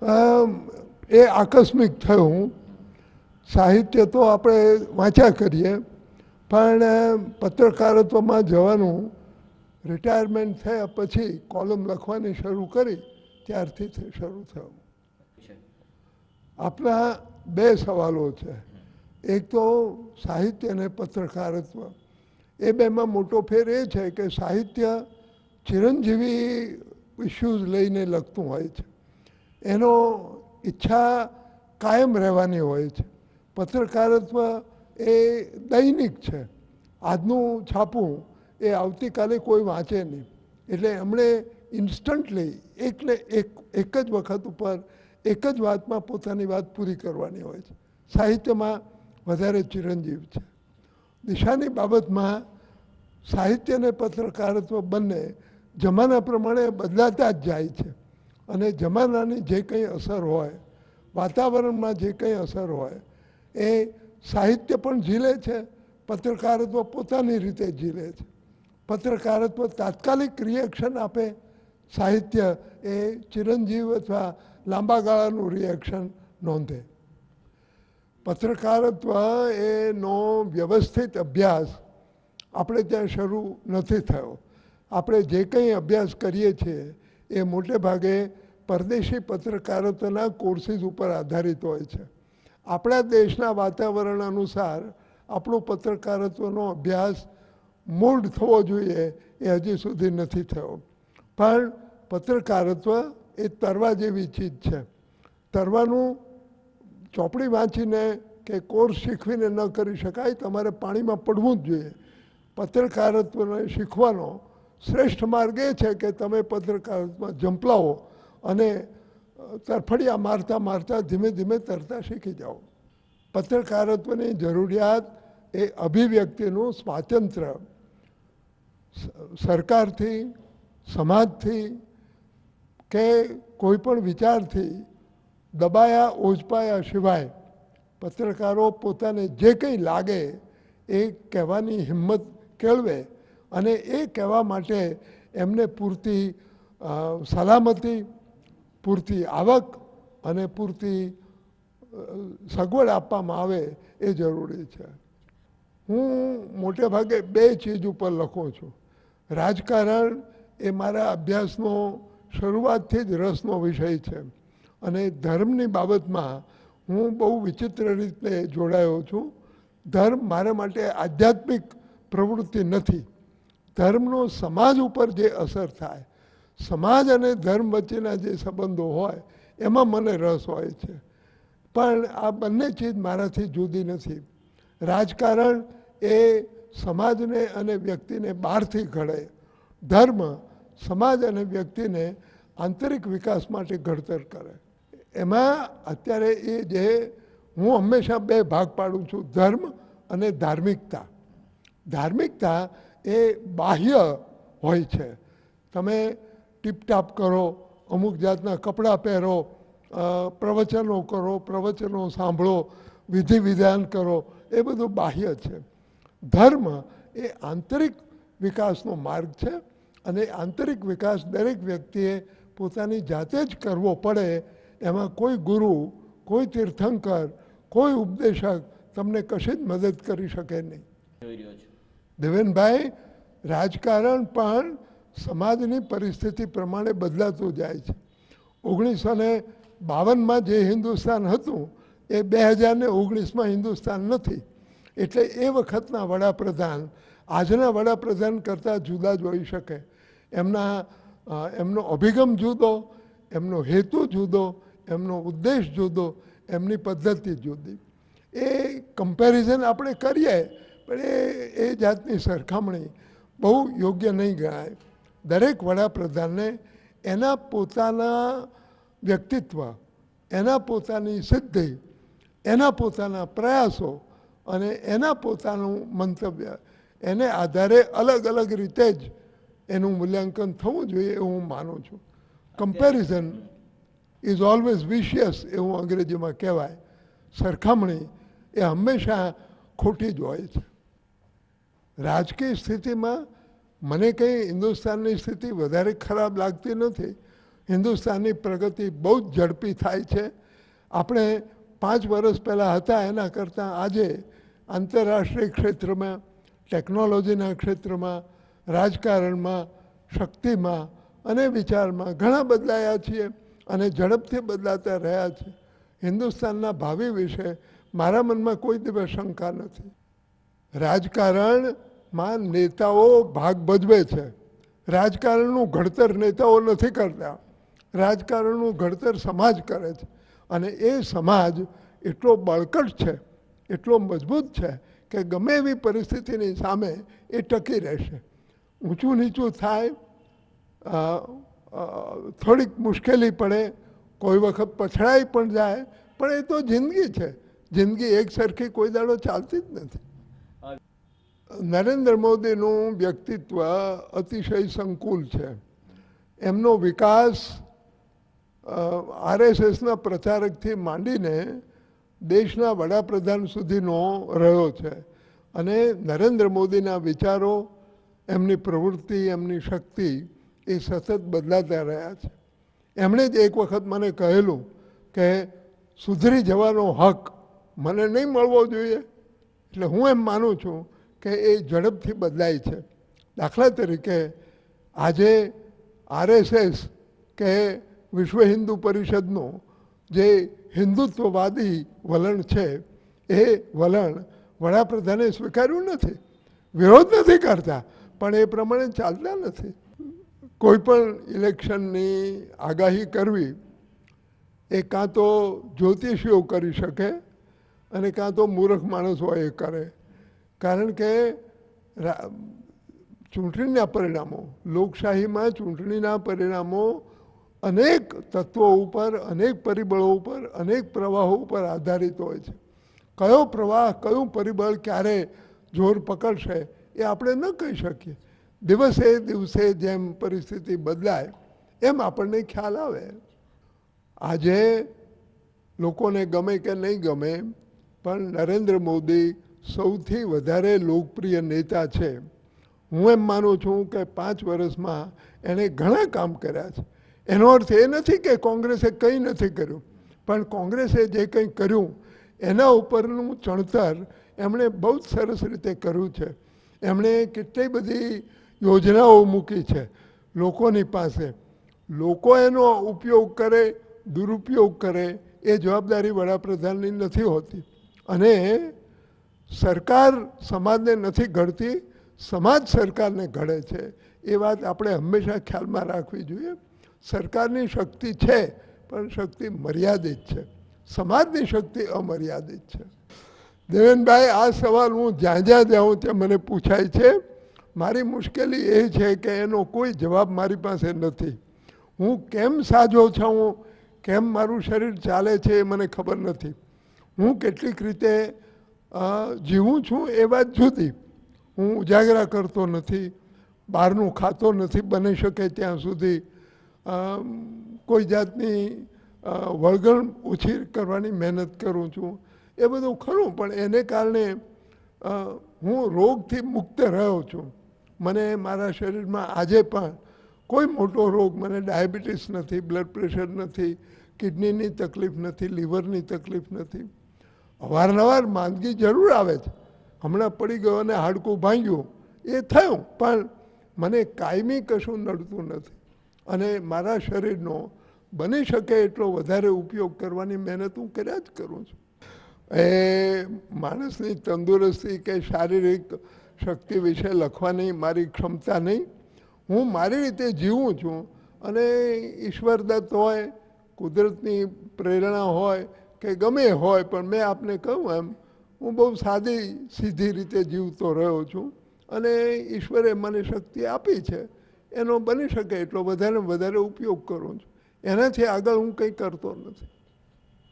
એ આકસ્મિક થયું. સાહિત્ય તો આપણે વાંચ્યા કરીએ, પણ પત્રકારત્વમાં જવાનું રિટાયરમેન્ટ થયા પછી કોલમ લખવાની શરૂ કરી ત્યારથી શરૂ થયું. આપણા બે સવાલો છે. એક તો સાહિત્ય અને પત્રકારત્વ. એ બેમાં મોટો ફેર એ છે કે સાહિત્ય ચિરંજીવી ઇસ્યુઝ લઈને લખતું હોય છે. એનો ઈચ્છા કાયમ રહેવાની હોય છે. પત્રકારત્વ એ દૈનિક છે. આજનું છાપું એ આવતીકાલે કોઈ વાંચે નહીં. એટલે એમણે ઇન્સ્ટન્ટલી એક જ વખત ઉપર એક જ વાતમાં પોતાની વાત પૂરી કરવાની હોય છે. સાહિત્યમાં વધારે ચિરંજીવ છે. દિશાની બાબતમાં સાહિત્ય અને પત્રકારત્વ બંને જમાના પ્રમાણે બદલાતા જ જાય છે. અને જમાનાની જે કંઈ અસર હોય, વાતાવરણમાં જે કંઈ અસર હોય, એ સાહિત્ય પણ ઝીલે છે, પત્રકારત્વ પોતાની રીતે ઝીલે છે. પત્રકારત્વ તાત્કાલિક રિએક્શન આપે, સાહિત્ય એ ચિરંજીવ અથવા લાંબા ગાળાનું રિએક્શન નોંધે. પત્રકારત્વ એનો વ્યવસ્થિત અભ્યાસ આપણે ત્યાં શરૂ નથી થયો. આપણે જે કંઈ અભ્યાસ કરીએ છીએ એ મોટે ભાગે પરદેશી પત્રકારત્વના કોર્સીસ ઉપર આધારિત હોય છે. આપણા દેશના વાતાવરણ અનુસાર આપણો પત્રકારત્વનો અભ્યાસ મોલ્ડ થવો જોઈએ એ હજી સુધી નથી થયો. પણ પત્રકારત્વ એ તરવા જેવી ચીજ છે. તરવાનું ચોપડી વાંચીને કે કોર્સ શીખવીને ન કરી શકાય, તમારે પાણીમાં પડવું જ જોઈએ. પત્રકારત્વને શીખવાનો શ્રેષ્ઠ માર્ગ એ છે કે તમે પત્રકારત્વમાં ઝંપલાવો અને તરફડિયા મારતા મારતા ધીમે ધીમે તરતા શીખી જાઓ. પત્રકારત્વની જરૂરિયાત એ અભિવ્યક્તિનું સ્વાતંત્ર્ય સરકારથી, સમાજથી કે કોઈ પણ વિચારથી દબાયા ઓઝપાયા સિવાય પત્રકારો પોતાને જે કંઈ લાગે એ કહેવાની હિંમત કેળવે અને એ કહેવા માટે એમને પૂરતી સલામતી, પૂરતી આવક અને પૂરતી સગવડ આપવામાં આવે એ જરૂરી છે. હું મોટે ભાગે બે ચીજ ઉપર લખું છું. રાજકારણ એ મારા અભ્યાસનો શરૂઆતથી જ રસનો વિષય છે. અને ધર્મની બાબતમાં હું બહુ વિચિત્ર રીતે જોડાયો છું. ધર્મ મારા માટે આધ્યાત્મિક પ્રવૃત્તિ નથી. ધર્મનો સમાજ ઉપર જે અસર થાય, સમાજ અને ધર્મ વચ્ચેના જે સંબંધો હોય એમાં મને રસ હોય છે. પણ આ બંને ચીજ મારાથી જુદી નથી. રાજકારણ એ સમાજને અને વ્યક્તિને બહારથી ઘડે. ધર્મ સમાજ અને વ્યક્તિને આંતરિક વિકાસ માટે ઘડતર કરે. એમાં અત્યારે એ જે હું હંમેશા બે ભાગ પાડું છું, ધર્મ અને ધાર્મિકતા. ધાર્મિકતા એ બાહ્ય હોય છે. તમે ટીપટાપ કરો, અમુક જાતના કપડાં પહેરો, પ્રવચનો કરો, પ્રવચનો સાંભળો, વિધિ વિધાન કરો, એ બધું બાહ્ય છે. ધર્મ એ આંતરિક વિકાસનો માર્ગ છે અને આંતરિક વિકાસ દરેક વ્યક્તિએ પોતાની જાતે જ કરવો પડે. એમાં કોઈ ગુરુ, કોઈ તીર્થંકર, કોઈ ઉપદેશક તમને કશી જ મદદ કરી શકે નહીં. દેવેનભાઈ, રાજકારણ પણ સમાજની પરિસ્થિતિ પ્રમાણે બદલાતું જાય છે. 1952માં જે હિન્દુસ્તાન હતું એ 2019માં હિન્દુસ્તાન નથી. એટલે એ વખતના વડાપ્રધાન આજના વડાપ્રધાન કરતાં જુદા જ હોઈ શકે. એમનો અભિગમ જુદો, એમનો હેતુ જુદો, એમનો ઉદ્દેશ જુદો, એમની પદ્ધતિ જુદી. એ કમ્પેરિઝન આપણે કરીએ પણ એ જાતની સરખામણી બહુ યોગ્ય નહીં ગણાય. દરેક વડાપ્રધાનને એના પોતાના વ્યક્તિત્વ, એના પોતાની સિદ્ધિ, એના પોતાના પ્રયાસો અને એના પોતાનું મંતવ્ય, એને આધારે અલગ અલગ રીતે જ એનું મૂલ્યાંકન થવું જોઈએ એવું હું માનું છું. કમ્પેરિઝન ઇઝ ઓલવેઝ વિશિયસ એવું અંગ્રેજીમાં કહેવાય. સરખામણી એ હંમેશા ખોટી જ હોય છે. રાજકીય સ્થિતિમાં મને કંઈ હિન્દુસ્તાનની સ્થિતિ વધારે ખરાબ લાગતી નથી. હિન્દુસ્તાનની પ્રગતિ બહુ જ ઝડપી થાય છે. આપણે 5 વર્ષ પહેલાં હતા એના કરતાં આજે આંતરરાષ્ટ્રીય ક્ષેત્રમાં, ટેકનોલોજીના ક્ષેત્રમાં, રાજકારણમાં, શક્તિમાં અને વિચારમાં ઘણા બદલાયા છીએ અને ઝડપથી બદલાતા રહ્યા છે. હિન્દુસ્તાનના ભાવિ વિશે મારા મનમાં કોઈ દિવસ શંકા નથી. રાજકારણમાં નેતાઓ ભાગ ભજવે છે. રાજકારણનું ઘડતર નેતાઓ નથી કરતા. રાજકારણનું ઘડતર સમાજ કરે છે અને એ સમાજ એટલો બળકટ છે, એટલો મજબૂત છે કે ગમે એવી પરિસ્થિતિની સામે એ ટકી રહેશે. ઊંચું નીચું થાય, થોડીક મુશ્કેલી પડે, કોઈ વખત પછડાઈ પણ જાય, પણ એ તો જિંદગી છે. જિંદગી એક સરખી કોઈ દાડો ચાલતી જ નથી. નરેન્દ્ર મોદીનું વ્યક્તિત્વ અતિશય સંકુલ છે. એમનો વિકાસ RSSના પ્રચારકથી માંડીને દેશના વડાપ્રધાન સુધીનો રહ્યો છે અને નરેન્દ્ર મોદીના વિચારો, એમની પ્રવૃત્તિ, એમની શક્તિ એ સતત બદલાતા રહ્યા છે. એમણે જ એક વખત મને કહેલું કે સુધરી જવાનો હક મને નહીં મળવો જોઈએ. એટલે હું એમ માનું છું કે એ ઝડપથી બદલાય છે. દાખલા તરીકે આજે RSS કે વિશ્વ હિન્દુ પરિષદનું જે હિન્દુત્વવાદી વલણ છે એ વલણ વડાપ્રધાને સ્વીકાર્યું નથી. વિરોધ નથી કરતા, પણ એ પ્રમાણે ચાલતા નથી. કોઈ પણ ઇલેક્શનની આગાહી કરવી એ કાં તો જ્યોતિષીઓ કરી શકે અને કાં તો મૂર્ખ માણસો એ કરે. કારણ કે ચૂંટણીના પરિણામો, લોકશાહીમાં ચૂંટણીના પરિણામો અનેક તત્વો ઉપર, અનેક પરિબળો ઉપર, અનેક પ્રવાહો ઉપર આધારિત હોય છે. કયો પ્રવાહ, કયું પરિબળ ક્યારે જોર પકડશે એ આપણે ન કહી શકીએ. દિવસે દિવસે જેમ પરિસ્થિતિ બદલાય એમ આપણને ખ્યાલ આવે. આજે લોકોને ગમે કે નહીં ગમે, પણ નરેન્દ્ર મોદી સૌથી વધારે લોકપ્રિય નેતા છે. હું એમ માનું છું કે 5 વર્ષમાં એણે ઘણા કામ કર્યા છે. એનો અર્થ એ નથી કે કોંગ્રેસે કંઈ નથી કર્યું, પણ કોંગ્રેસે જે કંઈ કર્યું એના ઉપરનું ચણતર એમણે બહુ જ સરસ રીતે કર્યું છે. એમણે કેટલી બધી યોજનાઓ મૂકી છે લોકોની પાસે. લોકો એનો ઉપયોગ કરે, દુરુપયોગ કરે એ જવાબદારી વડાપ્રધાનની નથી હોતી. અને સરકાર સમાજને નથી ઘડતી, સમાજ સરકારને ઘડે છે. એ વાત આપણે હંમેશા ખ્યાલમાં રાખવી જોઈએ. સરકારની શક્તિ છે, પણ શક્તિ મર્યાદિત છે. સમાજની શક્તિ અમર્યાદિત છે. દેવેનભાઈ, આ સવાલ હું જ્યાં જ્યાં જાઉં ત્યાં મને પૂછાય છે. મારી મુશ્કેલી એ છે કે એનો કોઈ જવાબ મારી પાસે નથી. હું કેમ સાજો છું, કેમ મારું શરીર ચાલે છે એ મને ખબર નથી. હું કેટલીક રીતે જીવું છું એ વાત જુદી. હું ઉજાગરા કરતો નથી, બહારનું ખાતો નથી બની શકે ત્યાં સુધી, કોઈ જાતની વળગણ ઓછી કરવાની મહેનત કરું છું. એ બધું ખરું, પણ એને કારણે હું રોગથી મુક્ત રહ્યો છું. મને મારા શરીરમાં આજે પણ કોઈ મોટો રોગ, મને ડાયાબિટીસ નથી, બ્લડ પ્રેશર નથી, કિડનીની તકલીફ નથી, લીવરની તકલીફ નથી. અવારનવાર માંદગી જરૂર આવે છે. હમણાં પડી ગયો અને હાડકું ભાંગ્યું એ થયું, પણ મને કાયમી કશું નડતું નથી. અને મારા શરીરનો બની શકે એટલો વધારે ઉપયોગ કરવાની મહેનત હું કર્યા જ કરું છું. એ માણસની તંદુરસ્તી કે શારીરિક શક્તિ વિશે લખવાની મારી ક્ષમતા નહીં. હું મારી રીતે જીવું છું અને ઈશ્વરદત્ત હોય, કુદરતની પ્રેરણા હોય કે ગમે હોય, પણ મેં આપને કહ્યું એમ હું બહુ સાદી સીધી રીતે જીવતો રહ્યો છું અને ઈશ્વરે મને શક્તિ આપી છે. એનો બની શકે એટલો વધારે ઉપયોગ કરું છું. એનાથી આગળ હું કંઈ કરતો નથી.